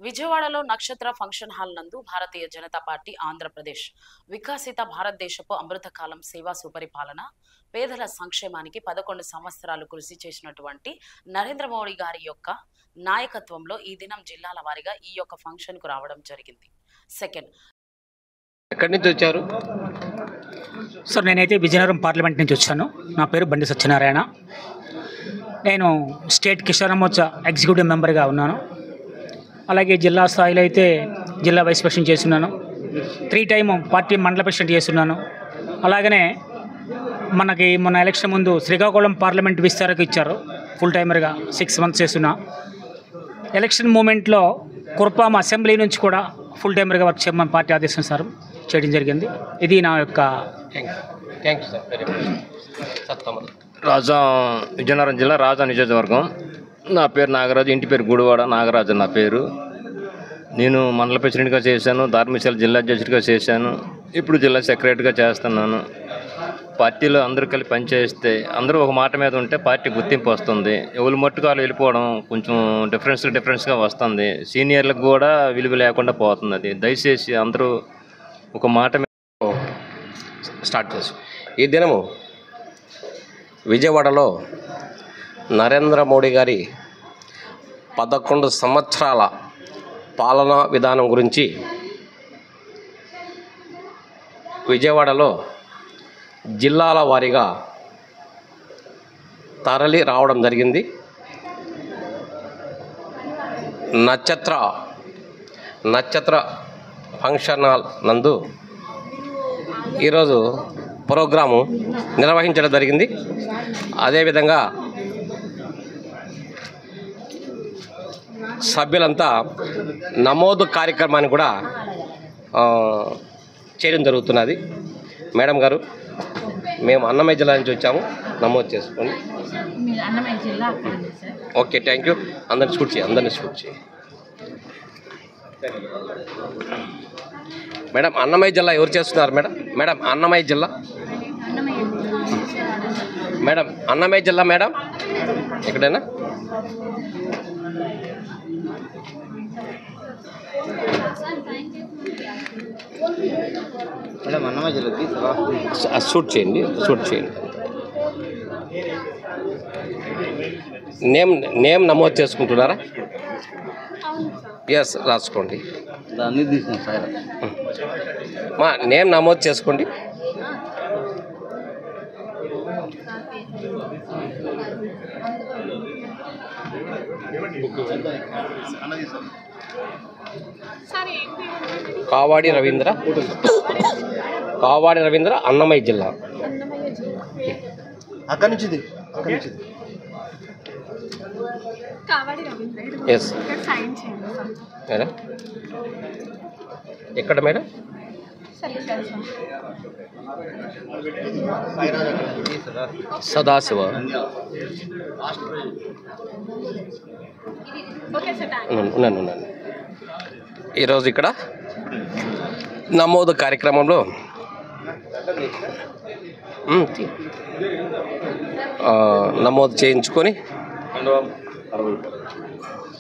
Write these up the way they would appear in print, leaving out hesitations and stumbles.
విజయవాడలో నక్షత్ర function hall నందు భారతీయ జనతా పార్టీ ఆంధ్రప్రదేశ్ వికసిత భారతదేశపు అమృతకాలం సేవా సుపరిపాలన పేదల సంక్షేమానికి 11 సంవత్సరాలు కృషి చేసినటువంటి నరేంద్ర మోడీ గారి యొక్క నాయకత్వంలో ఈ దినం జిల్లాల వారీగా ఈ యొక్క ఫంక్షన్ కు రావడం జరిగింది. సెకండ్, ఎక్కడి నుంచి వచ్చారు సార్? నేనైతే విజయనగరం పార్లమెంట్ నుంచి వచ్చాను. నా పేరు బండి సత్యనారాయణ. నేను స్టేట్ కిసాన్ మోర్చా ఎగ్జిక్యూటివ్ మెంబర్గా ఉన్నాను. అలాగే జిల్లా స్థాయిలో అయితే జిల్లా వైస్ ప్రెసిడెంట్ చేస్తున్నాను. 3 టైమ్ పార్టీ మండల ప్రెసిడెంట్ చేస్తున్నాను. అలాగనే మొన్న ఎలక్షన్ ముందు శ్రీకాకుళం పార్లమెంట్ విస్తారకు ఇచ్చారు, ఫుల్ టైమర్గా 6 మంత్స్ చేస్తున్నా. ఎలక్షన్ మూమెంట్లో కుర్పాం అసెంబ్లీ నుంచి కూడా ఫుల్ టైమర్గా వర్క్ చేయమని పార్టీ ఆదేశానుసారం చేయడం జరిగింది. ఇది నా యొక్క రాజా, విజయనగరం జిల్లా రాజా నియోజకవర్గం. నా పేరు నాగరాజు, ఇంటి పేరు గుడివాడ నాగరాజు నా పేరు. నేను మండల ప్రెసిడెంట్గా చేశాను, ధార్మికశాల జిల్లా అధ్యక్షుడిగా చేశాను, ఇప్పుడు జిల్లా సెక్రటరీగా చేస్తున్నాను. పార్టీలో అందరూ కలిసి పనిచేస్తే, అందరూ ఒక మాట మీద ఉంటే పార్టీ గుర్తింపు వస్తుంది. ఎవరు మట్టుకు వాళ్ళు వెళ్ళిపోవడం కొంచెం డిఫరెన్స్గా వస్తుంది. సీనియర్లకు కూడా విలువ లేకుండా పోతుంది. అది దయచేసి అందరూ ఒక మాట మీద స్టార్ట్ చేసి ఈ దినము విజయవాడలో నరేంద్ర మోడీ గారి 11 సంవత్సరాల పాలనా విధానం గురించి విజయవాడలో జిల్లాల వారీగా తరలి రావడం జరిగింది. నక్షత్ర ఫంక్షన్ హాల్ నందు ఈరోజు ప్రోగ్రాము నిర్వహించడం జరిగింది. అదేవిధంగా సభ్యులంతా నమోదు కార్యక్రమాన్ని కూడా చేయడం జరుగుతున్నది. మేడం గారు, మేము అన్నమయ్య జిల్లా నుంచి వచ్చాము, నమోదు చేసుకోండి. Okay, thank you. అందరిని స్కూట్ చేయి. మేడం, అన్నమయ్య జిల్లా ఎవరు చేస్తున్నారు? మేడం అన్నమయ్య జిల్లా మేడం ఎక్కడైనా మేడం అన్నమయ్య జిల్లాకి షూట్ చేయండి. నేమ్ నమోదు చేసుకుంటున్నారా? ఎస్, రాసుకోండి. మా నేమ్ నమోదు చేసుకోండి. కావాడి రవీంద్ర, అన్నమయ్య జిల్లా. అక్కడి నుంచి ఎస్ మేడం. ఎక్కడ మేడం? సదాశివ. ఉన్నాను. ఈరోజు ఇక్కడ నమోదు కార్యక్రమంలో నమోదు చేయించుకొని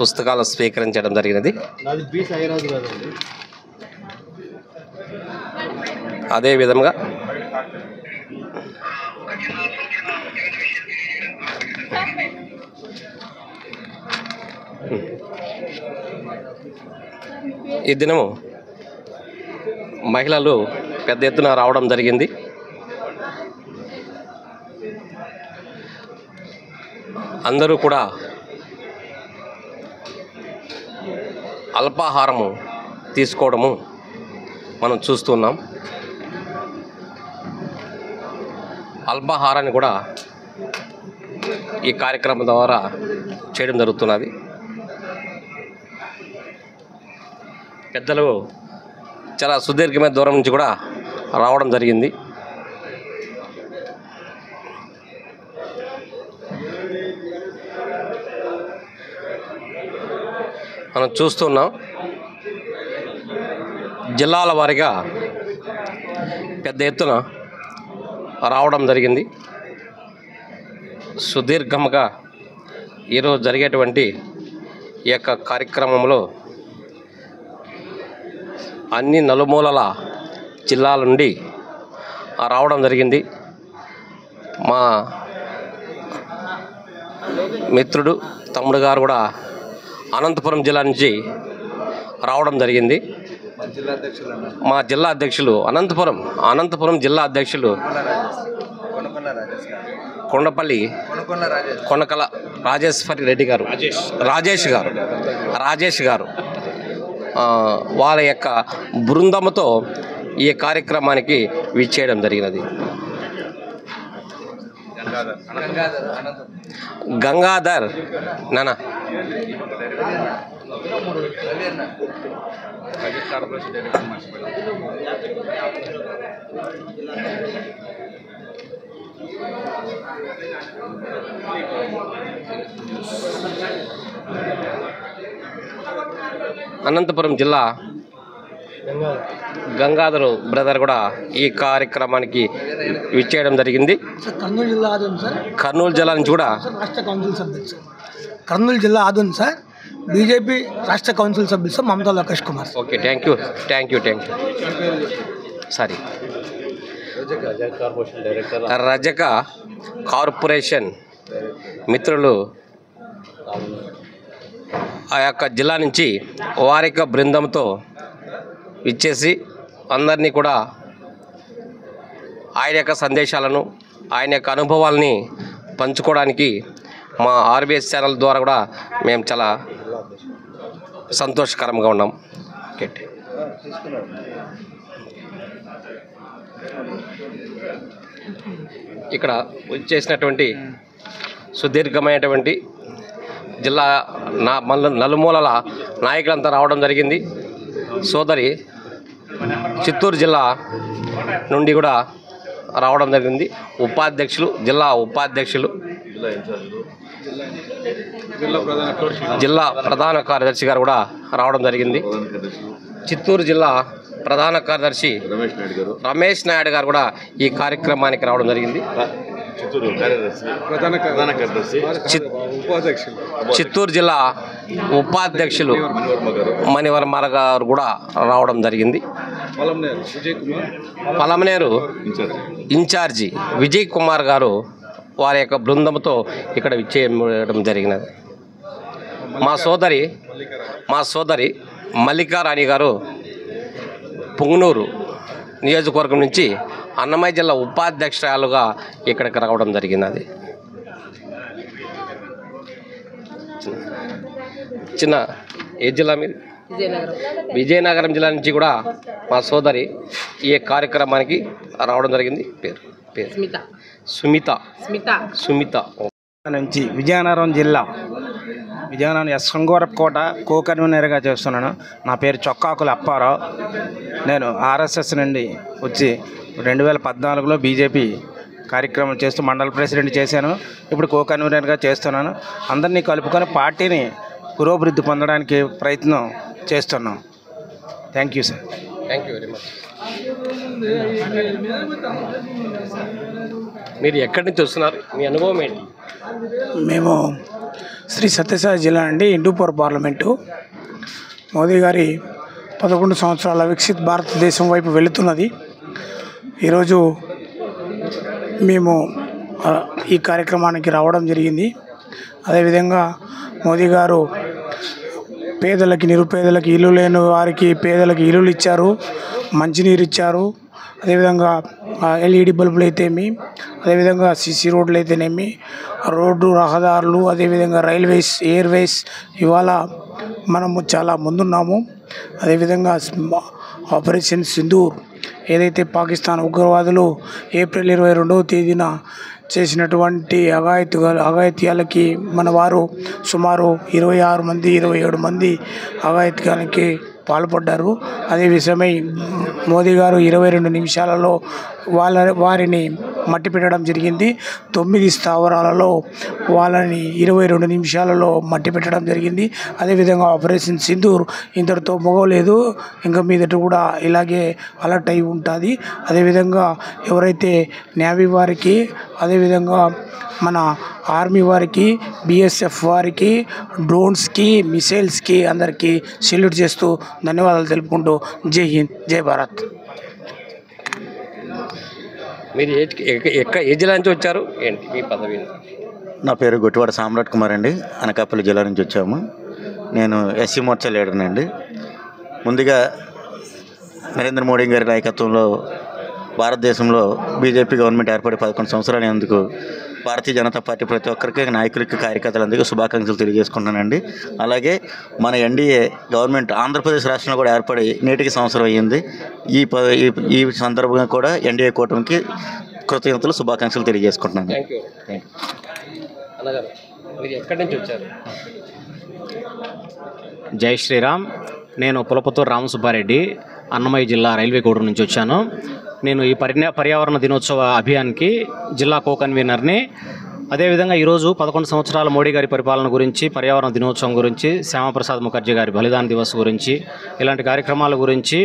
పుస్తకాలు స్వీకరించడం జరిగినది. అదే విధంగా ఈ దినము మహిళలు పెద్ద ఎత్తున రావడం జరిగింది. అందరూ కూడా అల్పాహారము తీసుకోవడము మనం చూస్తున్నాం. అల్పాహారాన్ని కూడా ఈ కార్యక్రమం ద్వారా చేయడం జరుగుతున్నది. పెద్దలు చాలా సుదీర్ఘమైన దూరం నుంచి కూడా రావడం జరిగింది. మనం చూస్తున్నాం, జిల్లాల వారీగా పెద్ద ఎత్తున రావడం జరిగింది. సుదీర్ఘంగా ఈరోజు జరిగేటువంటి ఈ యొక్క కార్యక్రమంలో అన్ని నలుమూలల జిల్లాల నుండి రావడం జరిగింది. మా మిత్రుడు తమ్ముడు గారు కూడా అనంతపురం జిల్లా నుంచి రావడం జరిగింది. మా జిల్లా అధ్యక్షులు అనంతపురం జిల్లా అధ్యక్షులు కొండపల్లి కొనకల రాజేశ్వరి రెడ్డి గారు రాజేష్ గారు వాళ్ళ యొక్క బృందంతో ఈ కార్యక్రమానికి విచ్చేయడం జరిగినది. గంగాధర్ నానా అనంతపురం జిల్లా గంగాధర్ బ్రదర్ కూడా ఈ కార్యక్రమానికి విచ్చేయడం జరిగింది. కర్నూలు జిల్లా నుంచి కూడా కర్నూలు జిల్లా ఆదున్ సార్ బీజేపీ రాష్ట్ర కౌన్సిల్ సభ్యులు sir Mamata Lokesh Kumar. Okay, thank you. Sorry, రజక కార్పొరేషన్ మిత్రులు ఆ యొక్క జిల్లా నుంచి వారి యొక్క బృందంతో ఇచ్చేసి అందరినీ కూడా ఆయన యొక్క సందేశాలను ఆయన యొక్క అనుభవాల్ని పంచుకోవడానికి మా ఆర్బీఎస్ ఛానల్ ద్వారా కూడా మేము చాలా సంతోషకరంగా ఉన్నాం. ఇక్కడ వచ్చేసినటువంటి సుదీర్ఘమైనటువంటి జిల్లా నలుమూలల నాయకులంతా రావడం జరిగింది. సోదరి చిత్తూరు జిల్లా నుండి కూడా రావడం జరిగింది. జిల్లా ఉపాధ్యక్షులు జిల్లా ప్రధాన కార్యదర్శి గారు కూడా రావడం జరిగింది. చిత్తూరు జిల్లా ప్రధాన కార్యదర్శి రమేష్ నాయుడు గారు కూడా ఈ కార్యక్రమానికి రావడం జరిగింది. చిత్తూరు జిల్లా ఉపాధ్యక్షులు మణివర్మ గారు కూడా రావడం జరిగింది. పలమనేరు ఇన్ఛార్జి విజయ్ కుమార్ గారు వారి యొక్క బృందంతో ఇక్కడ విచ్చేయడం జరిగినది. మా సోదరి మల్లికారాణి గారు పుంగనూరు నియోజకవర్గం నుంచి అన్నమయ్య జిల్లా ఉపాధ్యక్షురాలుగా ఇక్కడికి రావడం జరిగినది. ఏ జిల్లా మీరు? విజయనగరం జిల్లా నుంచి కూడా మా సోదరి ఈ కార్యక్రమానికి రావడం జరిగింది. పేరు సుమిత నుంచి విజయనగరం జిల్లా శృంగవరపుకోట కో-కన్వీనర్గా చేస్తున్నాను. నా పేరు చొక్కాకుల అప్పారావు. నేను ఆర్ఎస్ఎస్ నుండి వచ్చి 2014లో బీజేపీ కార్యక్రమం చేస్తూ మండల ప్రెసిడెంట్ చేశాను. ఇప్పుడు కో-కన్వీనర్గా చేస్తున్నాను. అందరినీ కలుపుకొని పార్టీని పురోభివృద్ధి పొందడానికి ప్రయత్నం చేస్తున్నాం. Thank you sir. Thank you very much. మీరు ఎక్కడి నుంచి వస్తున్నారు? మీ అనుభవం ఏంటి? మేము శ్రీ సత్యసాయి జిల్లా నుండి హిందూపూర్ పార్లమెంటు. మోదీ గారి 11 సంవత్సరాల వికసిత్ భారతదేశం వైపు వెళుతున్నది. ఈరోజు మేము ఈ కార్యక్రమానికి రావడం జరిగింది. అదేవిధంగా మోదీ గారు పేదలకి నిరుపేదలకి ఇల్లు లేని వారికి పేదలకి ఇల్లులు ఇచ్చారు, మంచినీరు ఇచ్చారు. అదేవిధంగా ఎల్ఈడి బల్బులు అయితేమి, అదేవిధంగా సిసి రోడ్లు అయితేనేమి, రోడ్డు రహదారులు, అదేవిధంగా రైల్వేస్, ఎయిర్వేస్ ఇవాళ మనము చాలా ముందున్నాము. అదేవిధంగా ఆపరేషన్ సింధూర్ ఏదైతే పాకిస్తాన్ ఉగ్రవాదులు ఏప్రిల్ 22వ తేదీన చేసినటువంటి అఘాయిత్యాలకి మన వారు సుమారు 27 మంది అఘాయిత్యాలకి పాల్పడ్డారు. అదే విషయమై మోదీ గారు 22 నిమిషాలలో వారిని మట్టి పెట్టడం జరిగింది. 9 స్థావరాలలో వాళ్ళని 22 నిమిషాలలో మట్టి పెట్టడం జరిగింది. అదేవిధంగా ఆపరేషన్ సింధూర్ ఇంతటితో మొగలేదు, ఇంకా మీదట కూడా ఇలాగే అలర్ట్ అయి ఉంటుంది. అదేవిధంగా ఎవరైతే నేవీ వారికి, అదేవిధంగా మన ఆర్మీ వారికి, బిఎస్ఎఫ్ వారికి, డ్రోన్స్కి, మిసైల్స్కి అందరికీ సెల్యూట్ చేస్తూ ధన్యవాదాలు తెలుపుకుంటూ జై హింద్, జై భారత్. మీరు ఏ జిల్లా నుంచి వచ్చారు, ఏంటి మీ పదవి? నా పేరు గొట్టివాడ సామ్రాట్ కుమార్ అండి. అనకాపల్లి జిల్లా నుంచి వచ్చాము. నేను ఎస్సీ మోర్చా లీడర్ని అండి. ముందుగా నరేంద్ర మోడీ గారి నాయకత్వంలో భారతదేశంలో బీజేపీ గవర్నమెంట్ ఏర్పడి 11 సంవత్సరాలైనందుకు భారతీయ జనతా పార్టీ ప్రతి ఒక్కరికి, నాయకులకి, కార్యకర్తలందరికీ శుభాకాంక్షలు తెలియజేసుకుంటున్నానండి. అలాగే మన ఎన్డీఏ గవర్నమెంట్ ఆంధ్రప్రదేశ్ రాష్ట్రంలో కూడా ఏర్పడి నేటికి సంవత్సరం అయ్యింది. ఈ సందర్భంగా కూడా ఎన్డీఏ కూటమికి కృతజ్ఞతలు, శుభాకాంక్షలు తెలియజేసుకుంటున్నాను. Thank you. అన్నగారు మీరు ఎక్కడి నుంచి వచ్చారు? జై శ్రీరామ్. నేను పులపతూరు రామసుబ్బారెడ్డి, అన్నమయ్య జిల్లా రైల్వే కోడూరు నుంచి వచ్చాను. నేను ఈ పర్యావరణ దినోత్సవ అభియాన్కి జిల్లా కో కన్వీనర్ని. అదేవిధంగా ఈరోజు 11 సంవత్సరాల మోడీ గారి పరిపాలన గురించి, పర్యావరణ దినోత్సవం గురించి, శ్యామప్రసాద్ ముఖర్జీ గారి బలిదాన దివస్ గురించి, ఇలాంటి కార్యక్రమాల గురించి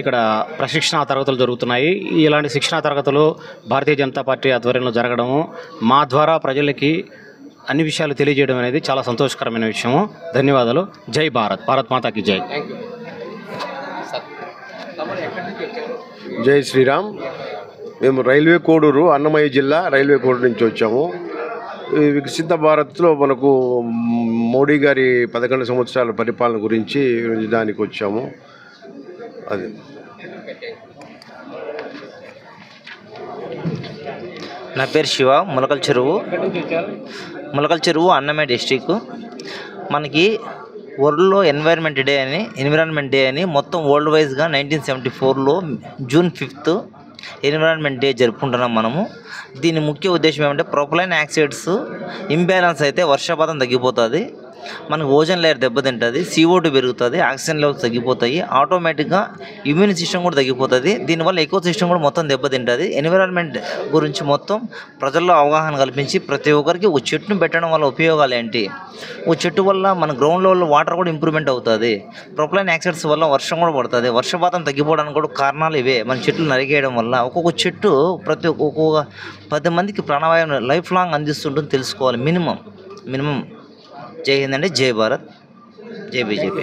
ఇక్కడ ప్రశిక్షణా తరగతులు జరుగుతున్నాయి. ఇలాంటి శిక్షణా తరగతులు భారతీయ జనతా పార్టీ ఆధ్వర్యంలో జరగడము, మా ద్వారా ప్రజలకి అన్ని విషయాలు తెలియజేయడం అనేది చాలా సంతోషకరమైన విషయము. ధన్యవాదాలు. జై భారత్. భారత్ మాతాకి జై. జై శ్రీరామ్. మేము రైల్వే కోడూరు, అన్నమయ్య జిల్లా రైల్వే కోడూరు నుంచి వచ్చాము. ఈ వికసిత భారత్లో మనకు మోడీ గారి 11 సంవత్సరాల పరిపాలన గురించి దానికి వచ్చాము. అది నా పేరు శివ, ములకల చెరువు అన్నమయ్య డిస్టిక్. మనకి వరల్డ్లో ఎన్విరాన్మెంట్ డే అని మొత్తం వరల్డ్ వైజ్గా 1974లో జూన్ 5 ఎన్విరాన్మెంట్ డే జరుపుకుంటున్నాం మనము. దీని ముఖ్య ఉద్దేశం ఏమంటే ప్రొపలైన్ ఆక్సైడ్స్ ఇంబ్యాలెన్స్ అయితే వర్షపాతం తగ్గిపోతుంది, మనకు ఓజోన్ లేయర్ దెబ్బతింటుంది, CO2 పెరుగుతుంది, ఆక్సిజన్ లెవెల్స్ తగ్గిపోతాయి, ఆటోమేటిక్గా ఇమ్యూన్ సిస్టమ్ కూడా తగ్గిపోతుంది. దీనివల్ల ఎకో సిస్టమ్ కూడా మొత్తం దెబ్బతింటుంది. ఎన్విరాన్మెంట్ గురించి మొత్తం ప్రజల్లో అవగాహన కల్పించి ప్రతి ఒక్కరికి ఒక చెట్టును పెట్టడం వల్ల ఉపయోగాలు ఏంటి, ఒక చెట్టు వల్ల మన గ్రౌండ్ లెవెల్లో వాటర్ కూడా ఇంప్రూవ్మెంట్ అవుతుంది, ప్రొపలైన్ యాక్సైడ్స్ వల్ల వర్షం కూడా పడుతుంది, వర్షపాతం తగ్గిపోవడానికి కూడా కారణాలు ఇవే. మన చెట్లు నరికేయడం వల్ల ఒక్కొక్క చెట్టు ఒక్కొక్క 10 మందికి ప్రాణవాయువు లైఫ్ లాంగ్ అందిస్తుంటుంది తెలుసుకోవాలి. మినిమం. జై హింద్ అండి, జై భారత్, జై బీజేపీ.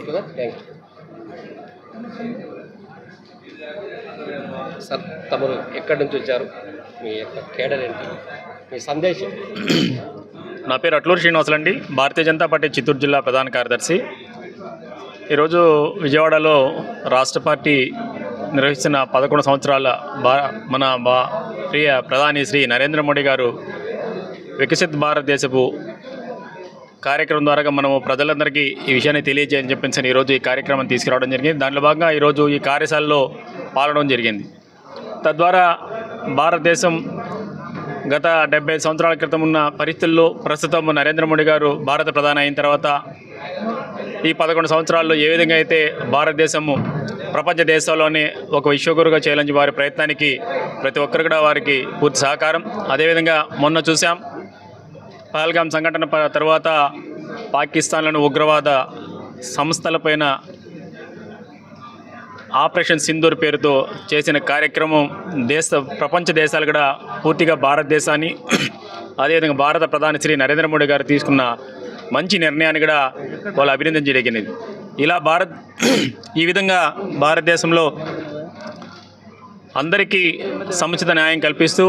సార్ తమరు ఎక్కడి నుంచి వచ్చారు, మీ యొక్క కేడర్ ఏంటి, మీ సందేశం? నా పేరు అట్లూరు శ్రీనివాసులు అండి, భారతీయ జనతా పార్టీ చిత్తూరు జిల్లా ప్రధాన కార్యదర్శి. ఈరోజు విజయవాడలో రాష్ట్ర పార్టీ నిర్వహిస్తున్న 11 సంవత్సరాల మన ప్రియ ప్రధాని శ్రీ నరేంద్ర మోడీ గారు వికసిత్ భారతదేశపు కార్యక్రమం ద్వారా మనము ప్రజలందరికీ ఈ విషయాన్ని తెలియజేయని చెప్పేసి ఈరోజు ఈ కార్యక్రమం తీసుకురావడం జరిగింది. దానిలో భాగంగా ఈరోజు ఈ కార్యశాలలో పాల్గొనడం జరిగింది. తద్వారా భారతదేశం గత 75 సంవత్సరాల క్రితం ఉన్న పరిస్థితుల్లో ప్రస్తుతం నరేంద్ర మోడీ గారు భారత ప్రధాని అయిన తర్వాత ఈ 11 సంవత్సరాల్లో ఏ విధంగా అయితే భారతదేశము ప్రపంచ దేశాల్లోనే ఒక విశ్వగురుగా చేయాలని వారి ప్రయత్నానికి ప్రతి ఒక్కరు కూడా వారికి పూర్తి సహకారం. అదేవిధంగా మొన్న చూసాం పహల్గామ్ సంఘటన తర్వాత పాకిస్తాన్లోని ఉగ్రవాద సంస్థలపైన ఆపరేషన్ సింధూర్ పేరుతో చేసిన కార్యక్రమం ప్రపంచ దేశాలు కూడా పూర్తిగా భారతదేశాన్ని, అదేవిధంగా భారత ప్రధాని శ్రీ నరేంద్ర మోడీ గారు తీసుకున్న మంచి నిర్ణయాన్ని కూడా వాళ్ళు అభినందించగలిగినది. ఇలా ఈ విధంగా భారతదేశంలో అందరికీ సముచిత న్యాయం కల్పిస్తూ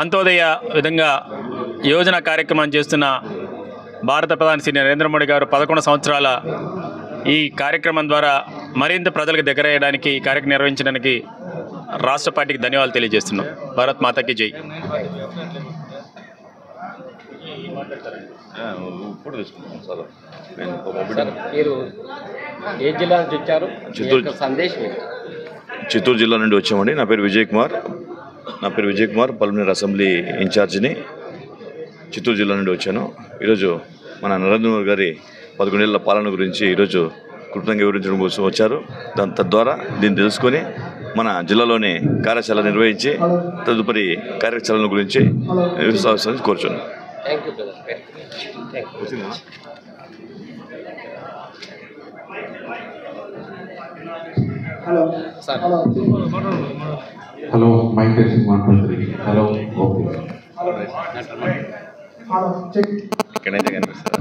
అంత్యోదయ విధంగా యోజన కార్యక్రమం చేస్తున్న భారత ప్రధాని శ్రీ నరేంద్ర మోడీ గారు 11 సంవత్సరాల ఈ కార్యక్రమం ద్వారా మరింత ప్రజలకు దగ్గరయ్యడానికి ఈ కార్యక్రమం నిర్వహించడానికి రాష్ట్ర పార్టీకి ధన్యవాదాలు తెలియజేస్తున్నాం. భారత్ మాతాకి జై. మీరు ఏ జిల్లా నుంచి వచ్చారు, సందేశం? చిత్తూరు జిల్లా నుండి వచ్చామండి. నా పేరు విజయ్ కుమార్, పల్మనేర్ అసెంబ్లీ ఇన్ఛార్జిని. చిత్తూరు జిల్లా నుండి వచ్చాను. ఈరోజు మన నరేంద్ర మోడీ గారి 11 ఏళ్ల పాలన గురించి ఈరోజు క్లుప్తంగా వివరించడం కోసం వచ్చారు. తద్వారా దీన్ని తెలుసుకొని మన జిల్లాలోని కార్యశాల నిర్వహించి తదుపరి కార్యశాలల గురించి విశ్వాసాన్ని కోరుచున్నాను. Hello mike testing 1 2 3. Hello, okay. ఇక్కడైతే కనిపిస్తుందా?